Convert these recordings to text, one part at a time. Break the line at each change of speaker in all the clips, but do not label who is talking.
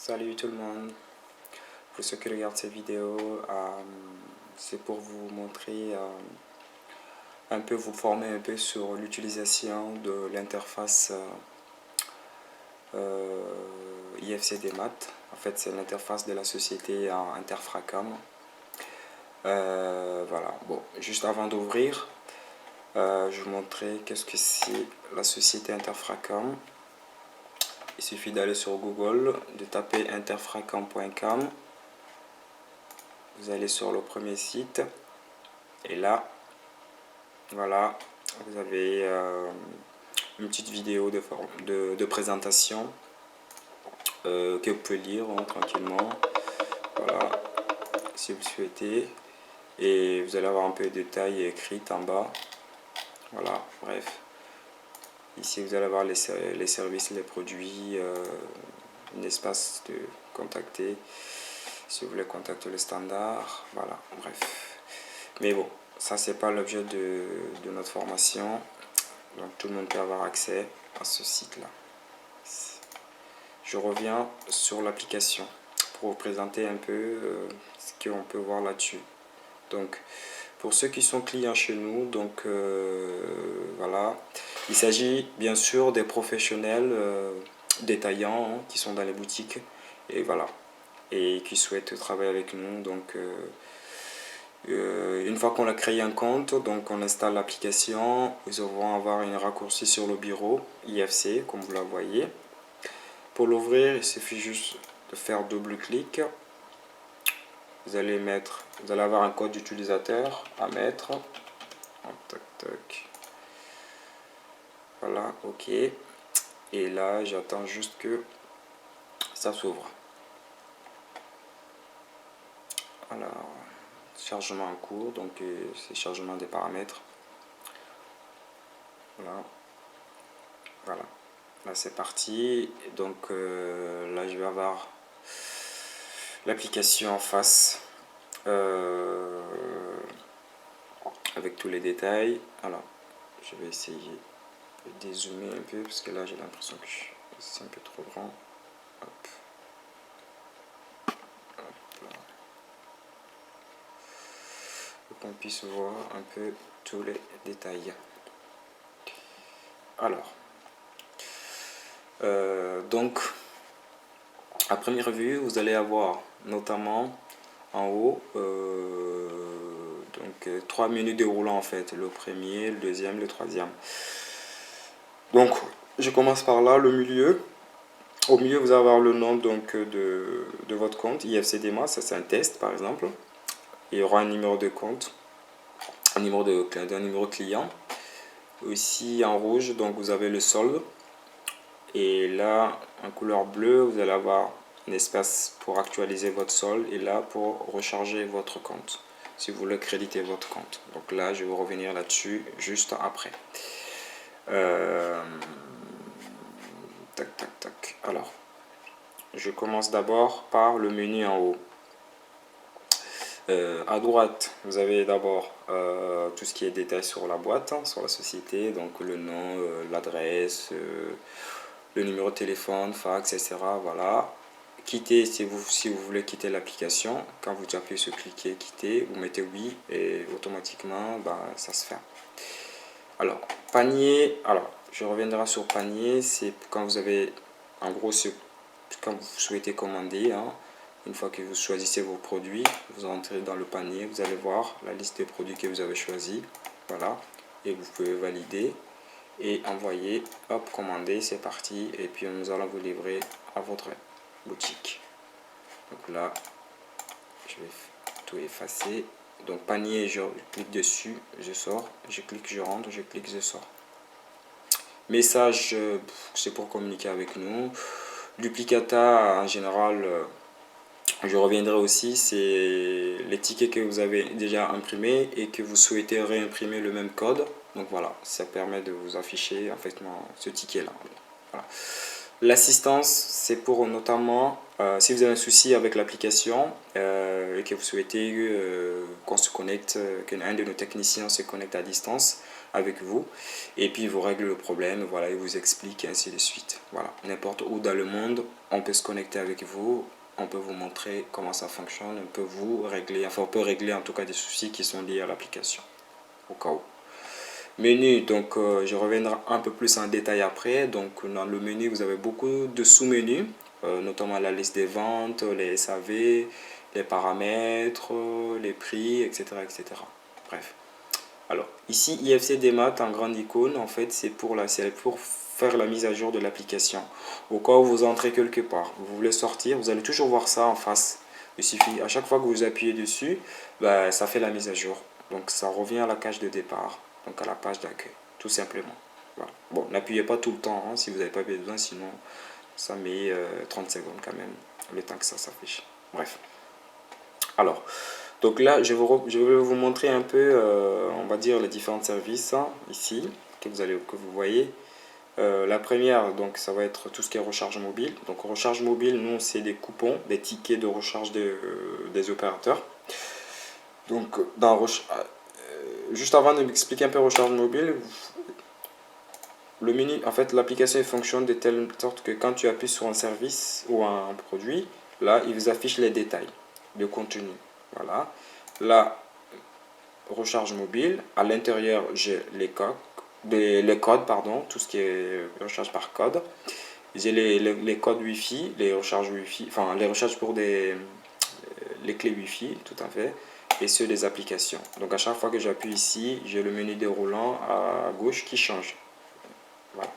Salut tout le monde, pour ceux qui regardent cette vidéo, c'est pour vous montrer, un peu vous former un peu sur l'utilisation de l'interface IFC des maths. En fait, c'est l'interface de la société Interfracom. Voilà, bon, juste avant d'ouvrir, je vais vous montrer qu'est-ce que c'est la société Interfracom. Il suffit d'aller sur Google, de taper interfracom.com. Vous allez sur le premier site et là, voilà, vous avez une petite vidéo de présentation que vous pouvez lire tranquillement. Voilà, si vous souhaitez. Et vous allez avoir un peu de détails écrits en bas. Voilà, bref. Ici, vous allez avoir les services, les produits, un espace de contacter. Si vous voulez contacter le standard, voilà, bref. Mais bon, ça c'est pas l'objet de notre formation. Donc tout le monde peut avoir accès à ce site-là. Je reviens sur l'application pour vous présenter un peu ce qu'on peut voir là-dessus. Donc, pour ceux qui sont clients chez nous, donc voilà, il s'agit bien sûr des professionnels détaillants qui sont dans les boutiques et voilà, et qui souhaitent travailler avec nous. Donc, une fois qu'on a créé un compte, donc on installe l'application, nous allons avoir un raccourci sur le bureau IFC, comme vous la voyez. Pour l'ouvrir, il suffit juste de faire double-clic. Vous allez avoir un code utilisateur à mettre. Tac, tac. Voilà, ok. Et là, j'attends juste que ça s'ouvre. Alors, chargement en cours, donc c'est chargement des paramètres. Voilà. Voilà. Là, c'est parti. Donc là, je vais avoir l'application en face. Avec tous les détails. Alors, je vais essayer de dézoomer un peu parce que là j'ai l'impression que c'est un peu trop grand. Hop. Hop là. Pour qu'on puisse voir un peu tous les détails. Alors, donc à première vue, vous allez avoir notamment en haut donc 3 menus déroulants en fait, le premier, le deuxième, le troisième. Donc je commence par là, le milieu. Au milieu, vous allez avoir le nom donc de votre compte IFCDMA, ça c'est un test par exemple. Il y aura un numéro de compte, un numéro client. Aussi en rouge, donc vous avez le solde. Et là, en couleur bleue, vous allez avoir un espace pour actualiser votre solde et là pour recharger votre compte, si vous voulez créditer votre compte. Donc là, je vais revenir là-dessus juste après. Tac, tac, tac. Alors, je commence d'abord par le menu en haut. À droite, vous avez d'abord tout ce qui est détail sur la boîte, sur la société, donc le nom, l'adresse, le numéro de téléphone, fax, etc. Voilà. Quitter si vous voulez quitter l'application. Quand vous appuyez sur cliquer, quitter, vous mettez oui et automatiquement ça se fait. Alors, panier, alors je reviendrai sur panier, c'est quand vous avez, en gros, c'est quand vous souhaitez commander. Une fois que vous choisissez vos produits, vous entrez dans le panier, vous allez voir la liste des produits que vous avez choisis. Voilà, et vous pouvez valider et envoyer, hop, commander, c'est parti. Et puis nous allons vous livrer à votre boutique. Donc là, je vais tout effacer. Donc panier, je clique dessus, je sors, je clique, je rentre, je clique, je sors. Message, c'est pour communiquer avec nous. Duplicata, en général, je reviendrai aussi, c'est les tickets que vous avez déjà imprimés et que vous souhaitez réimprimer le même code. Donc voilà, ça permet de vous afficher en fait ce ticket là. Voilà. L'assistance, c'est pour notamment, si vous avez un souci avec l'application et que vous souhaitez qu'on se connecte, qu'un de nos techniciens se connecte à distance avec vous, et puis il vous règle le problème, voilà, il vous explique, et ainsi de suite. Voilà, n'importe où dans le monde, on peut se connecter avec vous, on peut vous montrer comment ça fonctionne, on peut vous régler, enfin on peut régler en tout cas des soucis qui sont liés à l'application, au cas où. Menu, donc je reviendrai un peu plus en détail après. Donc dans le menu, vous avez beaucoup de sous-menus, notamment la liste des ventes, les SAV, les paramètres, les prix, etc. etc. Bref. Alors ici, IFC Démat en grande icône, en fait, c'est pour faire la mise à jour de l'application. Au cas où vous entrez quelque part, vous voulez sortir, vous allez toujours voir ça en face. Il suffit, à chaque fois que vous appuyez dessus, bah, ça fait la mise à jour. Donc ça revient à la cage de départ, donc à la page d'accueil, tout simplement. Voilà. Bon, n'appuyez pas tout le temps hein, si vous n'avez pas besoin, sinon ça met 30 secondes quand même, le temps que ça s'affiche. Bref. Alors, donc là, je vais vous montrer un peu, on va dire, les différents services hein, ici, que vous voyez. La première, donc, ça va être tout ce qui est recharge mobile. Donc, recharge mobile, nous, c'est des coupons, des tickets de recharge des opérateurs. Donc, juste avant de m'expliquer un peu recharge mobile, le menu, en fait, l'application fonctionne de telle sorte que quand tu appuies sur un service ou un produit, là, il vous affiche les détails de contenu. Voilà. Là, recharge mobile. À l'intérieur, j'ai les codes, pardon, tout ce qui est recharge par code. J'ai les codes Wi-Fi, les recharges Wi-Fi, enfin les recharges pour les clés Wi-Fi, tout à fait, et ceux des applications. Donc à chaque fois que j'appuie ici, j'ai le menu déroulant à gauche qui change. Voilà.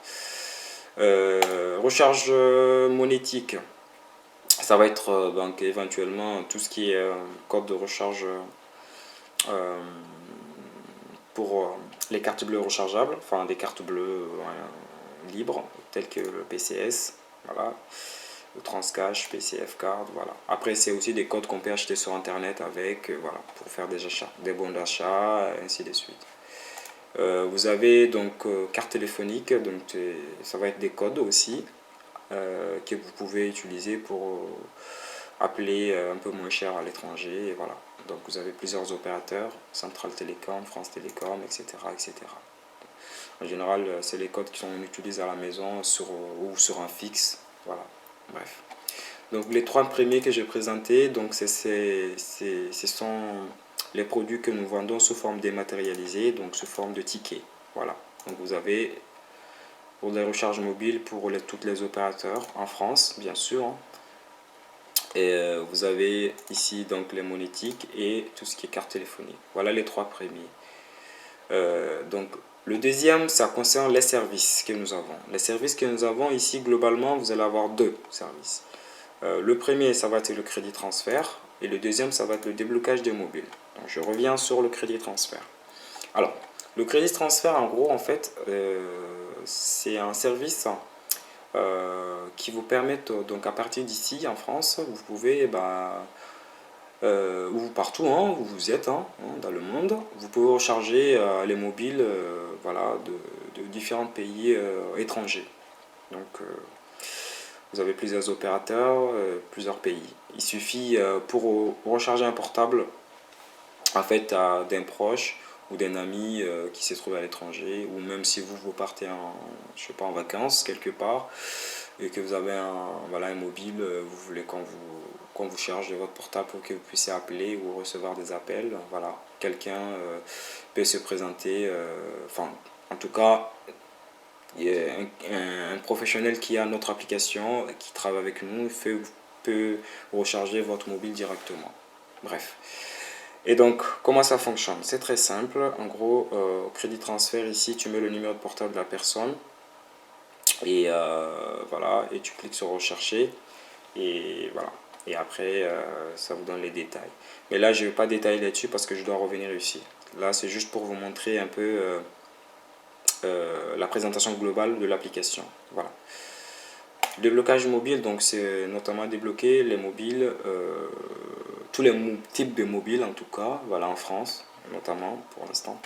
Recharge monétique, ça va être donc éventuellement tout ce qui est code de recharge pour les cartes bleues rechargeables, enfin des cartes bleues libres, telles que le PCS, voilà, le Transcash, PCF Card, voilà. Après, c'est aussi des codes qu'on peut acheter sur Internet avec, voilà, pour faire des achats, des bons d'achat, ainsi de suite. Vous avez donc carte téléphonique, donc ça va être des codes aussi que vous pouvez utiliser pour appeler un peu moins cher à l'étranger, et voilà. Donc vous avez plusieurs opérateurs, Central Télécom, France Télécom, etc., etc. En général, c'est les codes qu'on utilise à la maison ou sur un fixe. Voilà, bref. Donc les trois premiers que j'ai présentés, donc ce sont les produits que nous vendons sous forme dématérialisée, donc sous forme de tickets. Voilà. Donc vous avez pour les recharges mobiles pour tous les opérateurs en France, bien sûr. Et vous avez ici donc les monétiques et tout ce qui est carte téléphonique. Voilà les trois premiers. Donc le deuxième, ça concerne les services que nous avons. Les services que nous avons ici, globalement, vous allez avoir deux services. Le premier, ça va être le crédit transfert. Et le deuxième, ça va être le déblocage des mobiles. Donc je reviens sur le crédit transfert. Alors, le crédit transfert, en gros, en fait, c'est un service qui vous permet, donc à partir d'ici, en France, vous pouvez, ou partout hein, où vous êtes dans le monde, vous pouvez recharger les mobiles voilà, de différents pays étrangers. Donc vous avez plusieurs opérateurs, plusieurs pays. Il suffit pour recharger un portable en fait d'un proche ou d'un ami qui s'est trouvé à l'étranger, ou même si vous partez je sais pas, en vacances quelque part et que vous avez un mobile, vous voulez qu'on vous charge de votre portable pour que vous puissiez appeler ou recevoir des appels. Voilà, quelqu'un peut se présenter, enfin, en tout cas, il y a un professionnel qui a notre application, qui travaille avec nous, peut recharger votre mobile directement. Bref. Et donc, comment ça fonctionne? C'est très simple. En gros, crédit transfert, ici, tu mets le numéro de portable de la personne. Et voilà, et tu cliques sur rechercher. Et voilà. Et après, ça vous donne les détails. Mais là, je ne vais pas détailler là-dessus parce que je dois revenir ici. Là, c'est juste pour vous montrer un peu la présentation globale de l'application. Voilà. Le déblocage mobile, donc c'est notamment débloquer les mobiles, tous les types de mobiles en tout cas, voilà, en France notamment pour l'instant.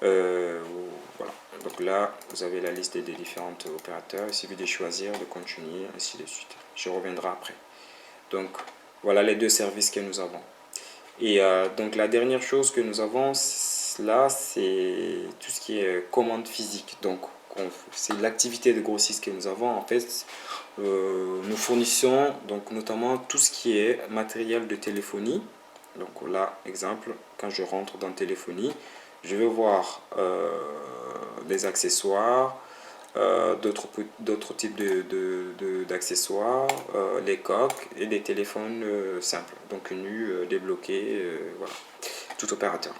Voilà. Donc là, vous avez la liste des différents opérateurs. Il suffit de choisir, de continuer, ainsi de suite. Je reviendrai après. Donc, voilà les deux services que nous avons. Et donc, la dernière chose que nous avons là, c'est tout ce qui est commande physique. Donc, c'est l'activité de grossiste que nous avons. En fait, nous fournissons donc notamment tout ce qui est matériel de téléphonie. Donc là, exemple, quand je rentre dans téléphonie, je vais voir des accessoires, d'autres types d'accessoires, les coques et des téléphones simples, donc nus, débloqués, voilà, tout opérateur.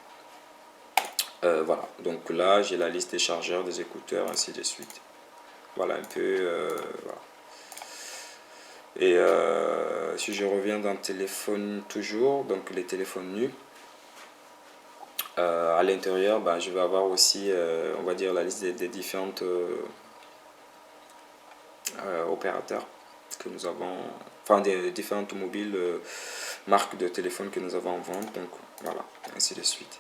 Voilà, donc là j'ai la liste des chargeurs, des écouteurs, ainsi de suite. Voilà un peu. Voilà. Et si je reviens dans le téléphone toujours, donc les téléphones nus, à l'intérieur, ben, je vais avoir aussi, on va dire, la liste des différentes opérateurs que nous avons, enfin des différentes mobiles, marques de téléphone que nous avons en vente, donc voilà, ainsi de suite.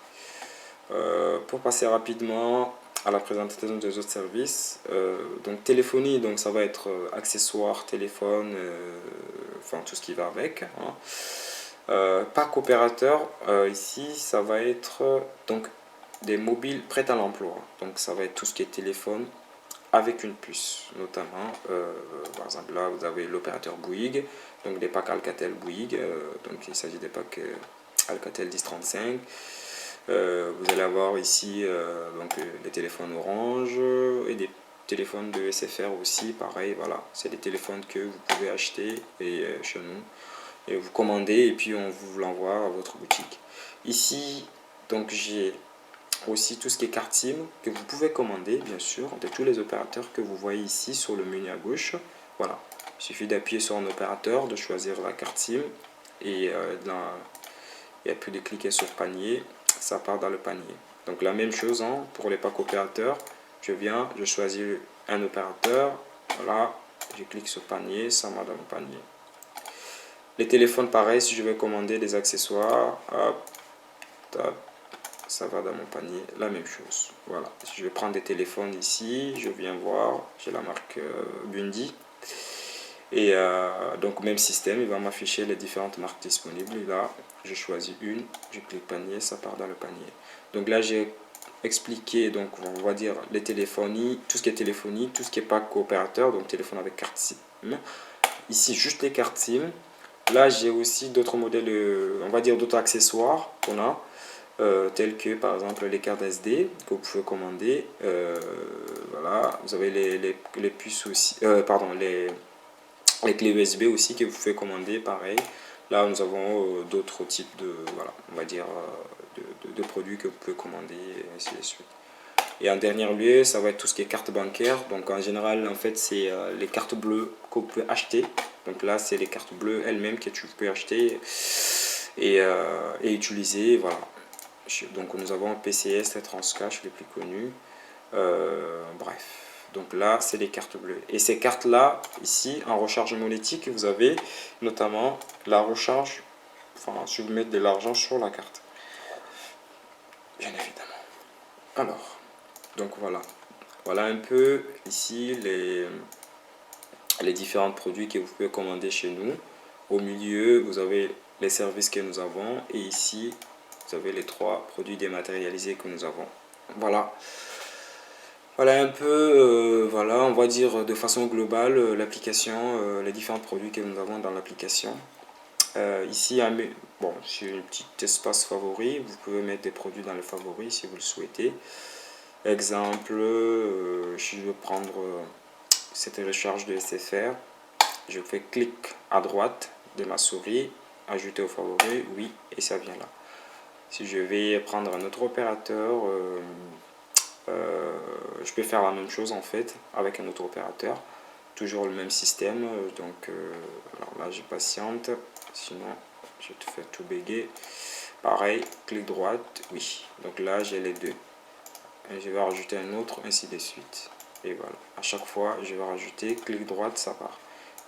Pour passer rapidement à la présentation des autres services, donc téléphonie, donc ça va être accessoires, téléphone, enfin tout ce qui va avec. Hein. Pack opérateur, ici ça va être donc des mobiles prêts à l'emploi, donc ça va être tout ce qui est téléphone avec une puce, notamment, par exemple là vous avez l'opérateur Bouygues, donc des packs Alcatel Bouygues, donc il s'agit des packs Alcatel 1035. Vous allez avoir ici donc, les téléphones Orange et des téléphones de SFR aussi, pareil, voilà, c'est des téléphones que vous pouvez acheter et, chez nous, et vous commandez et puis on vous l'envoie à votre boutique. Ici, donc j'ai aussi tout ce qui est carte SIM que vous pouvez commander, bien sûr, de tous les opérateurs que vous voyez ici sur le menu à gauche. Voilà, il suffit d'appuyer sur un opérateur, de choisir la carte SIM et puis de cliquer sur panier, ça part dans le panier. Donc la même chose hein, pour les packs opérateurs, je choisis un opérateur, voilà, je clique sur panier, ça va dans le panier. Les téléphones pareil, si je vais commander des accessoires, hop, ça va dans mon panier, la même chose. Voilà, si je vais prendre des téléphones ici, je viens voir, j'ai la marque Bundy. Et donc même système, il va m'afficher les différentes marques disponibles. Et là, je choisis une, je clique panier, ça part dans le panier. Donc là, j'ai expliqué, donc on va dire les téléphonies, tout ce qui est téléphonie, tout ce qui est pack coopérateur, donc téléphone avec carte SIM. Ici, juste les cartes SIM. Là, j'ai aussi d'autres modèles, on va dire d'autres accessoires qu'on a. Tels que par exemple les cartes SD que vous pouvez commander. Voilà, vous avez les puces aussi, pardon, les clés USB aussi que vous pouvez commander, pareil. Là, nous avons d'autres types de, voilà, on va dire, de produits que vous pouvez commander, et ainsi de suite. Et en dernier lieu, ça va être tout ce qui est carte bancaire. Donc en général, en fait, c'est les cartes bleues que vous pouvez acheter. Donc là, c'est les cartes bleues elles-mêmes que tu peux acheter et utiliser. Voilà. Donc nous avons PCS, les Transcash les plus connus. Bref. Donc là, c'est les cartes bleues. Et ces cartes-là, ici, en recharge monétique, vous avez notamment la recharge, enfin, si vous mettez de l'argent sur la carte. Bien évidemment. Alors, donc voilà. Voilà un peu ici les différents produits que vous pouvez commander chez nous. Au milieu, vous avez les services que nous avons. Et ici, vous avez les 3 produits dématérialisés que nous avons. Voilà. Voilà un peu, voilà, on va dire de façon globale l'application, les différents produits que nous avons dans l'application. Ici, bon, j'ai un petit espace favori, vous pouvez mettre des produits dans les favoris si vous le souhaitez. Exemple, si je veux prendre cette recharge de SFR, je fais clic à droite de ma souris, ajouter aux favoris, oui, et ça vient là. Si je vais prendre un autre opérateur, je peux faire la même chose en fait avec un autre opérateur, toujours le même système. Donc alors là je patiente, sinon je vais te faire tout bégayer. Pareil, clic droite, oui. Donc là j'ai les deux. Et je vais rajouter un autre, ainsi de suite. Et voilà, à chaque fois je vais rajouter, clic droite, ça part.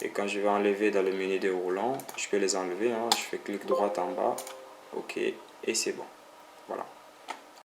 Et quand je vais enlever dans le menu déroulant, je peux les enlever, hein. Je fais clic droite en bas, ok, et c'est bon. Voilà.